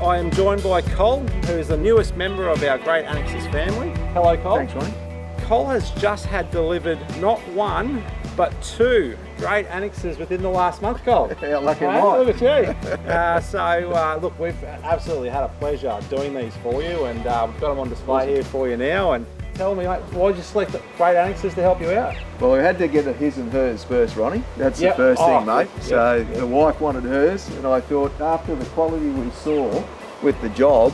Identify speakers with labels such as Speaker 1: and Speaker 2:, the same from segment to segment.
Speaker 1: I am joined by Cole, who is the newest member of our Great Annexes family. Hello, Cole.
Speaker 2: Thanks, Ronnie.
Speaker 1: Cole has just had delivered not one, but two Great Annexes within the last month, Cole.
Speaker 2: Yeah, lucky
Speaker 1: Look at you. Look, we've absolutely had a pleasure doing these for you, and we've got them on display here for you now. And tell me, mate, why did you select Great Annexes to help you out?
Speaker 2: Well, we had to get a his and hers first, Ronnie. That's the first thing, mate. So the wife wanted hers, and I thought after the quality we saw with the job,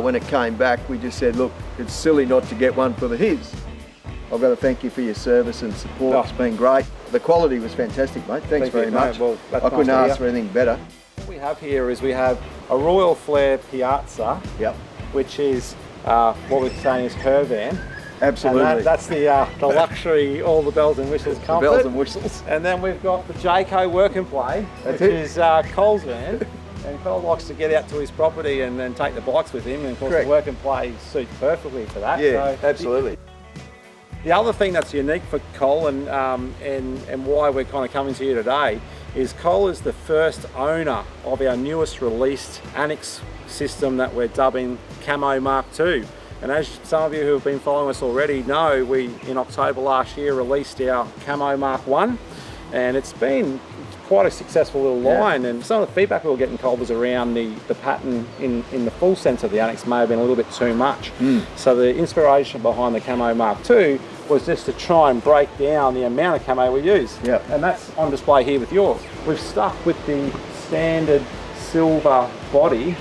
Speaker 2: when it came back, we just said, look, it's silly not to get one for the his. I've got to thank you for your service and support.
Speaker 1: Oh.
Speaker 2: It's been great. The quality was fantastic, mate. Thanks very much.
Speaker 1: Well,
Speaker 2: I couldn't ask for anything better.
Speaker 1: What we have here is we have a Royal Flair Piazza, which is what we're saying is her van.
Speaker 2: Absolutely.
Speaker 1: And that's the luxury, all the bells and whistles comfort.
Speaker 2: The bells and whistles.
Speaker 1: And then we've got the Jayco Work and Play, which is Cole's van. And Cole likes to get out to his property and then take the bikes with him. And of course, the Work and Play suits perfectly for that.
Speaker 2: Yeah, so, absolutely.
Speaker 1: The other thing that's unique for Cole and why we're kind of coming to you today is Cole is the first owner of our newest released Annex system that we're dubbing Kamo MKII. And as some of you who have been following us already know, we in October last year released our Kamo MKI, and it's been quite a successful little line. And some of the feedback we were getting, Cole, was around the pattern in the full sense of the Annex may have been a little bit too much. So the inspiration behind the Kamo MKII was just to try and break down the amount of camo we use. And that's on display here with yours. We've stuck with the standard silver body,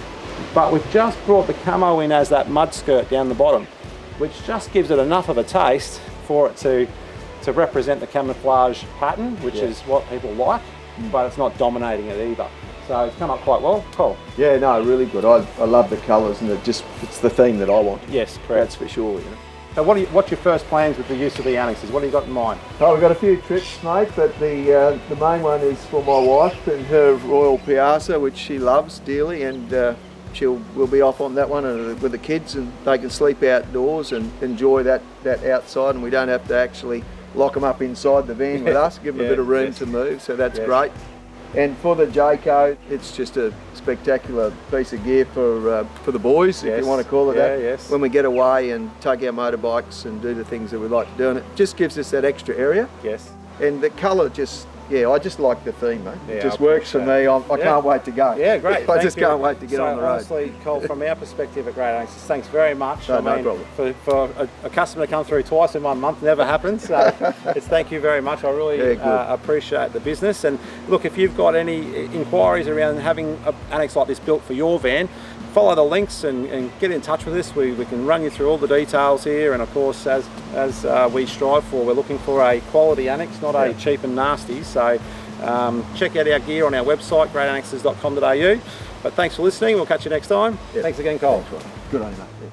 Speaker 1: but we've just brought the camo in as that mud skirt down the bottom, which just gives it enough of a taste for it to represent the camouflage pattern, which is what people like, but it's not dominating it either. So it's come up quite well. Cool.
Speaker 2: Yeah, no, really good. I love the colours, and it's the theme that I want.
Speaker 1: Yes, correct.
Speaker 2: That's for sure. You know.
Speaker 1: So what's your first plans with the use of the Annexes? What do you got in mind?
Speaker 2: Oh, we've got a few trips, mate, but the main one is for my wife and her Royal Piazza, which she loves dearly, and we'll be off on that one with the kids, and they can sleep outdoors and enjoy that outside, and we don't have to actually lock them up inside the van with us, give them a bit of room to move, so that's great. And for the Jayco, it's just a spectacular piece of gear for the boys, if you want to call it that. When we get away and take our motorbikes and do the things that we like to do, and it just gives us that extra area. And the colour just, I just like the theme, mate. It just works for me. I can't wait to go.
Speaker 1: Yeah, great.
Speaker 2: I just can't wait to get on the road.
Speaker 1: Honestly, Cole, from our perspective at Great Annexes, thanks very much.
Speaker 2: No problem.
Speaker 1: For a customer to come through twice in 1 month never happens. So it's thank you very much. I really appreciate the business. And look, if you've got any inquiries around having an Annex like this built for your van, follow the links and get in touch with us. We can run you through all the details here, and of course, as we strive for, we're looking for a quality Annex, not a cheap and nasty. So check out our gear on our website, greatannexes.com.au. But thanks for listening. We'll catch you next time. Thanks again, Cole.
Speaker 2: Good on you, mate.